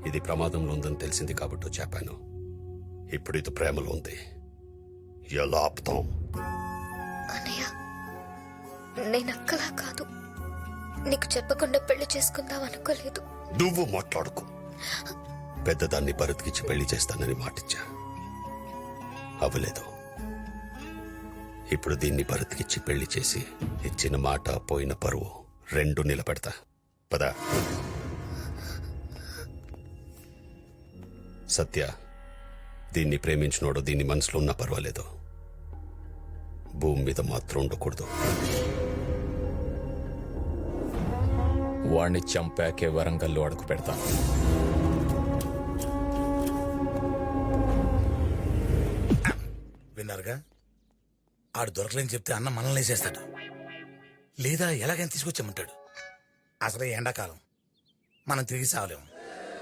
ఇది ప్రమాదంలో ఉందని తెలిసింది కాబట్టి చెప్పాను. ఇప్పుడు ఇది ప్రేమలో ఉంది. ఎలా ఆపుతాం? అన్నయ్య, నేను అక్కలా కాదు. నీకు చెప్పకుండా పెళ్లి చేసుకుందాం అనుకోలేదు. నువ్వు మాట్లాడుకో. పెద్దదాన్ని బతికిచ్చి పెళ్లి చేస్తానని మాటిచ్చా, అవ్వలేదు. ఇప్పుడు దీన్ని బతికిచ్చి పెళ్లి చేసి ఇచ్చిన మాట పోయిన పరువు రెండు నిలబెడతా. పదా. సత్య, దీన్ని ప్రేమించినోడు దీన్ని మనసులో ఉన్నా పర్వాలేదు, భూమి మీద మాత్రం ఉండకూడదు. వాణ్ణి చంపాకే వరంగల్లో అడుగు పెడతాను. విన్నారుగా, ఆడు దొరకలేని చెప్తే అన్న మనల్ని వేసేస్తాడు, లేదా ఎలాగైనా తీసుకొచ్చామంటాడు. అసలే ఎండాకాలం, మనం తిరిగి సావలేము.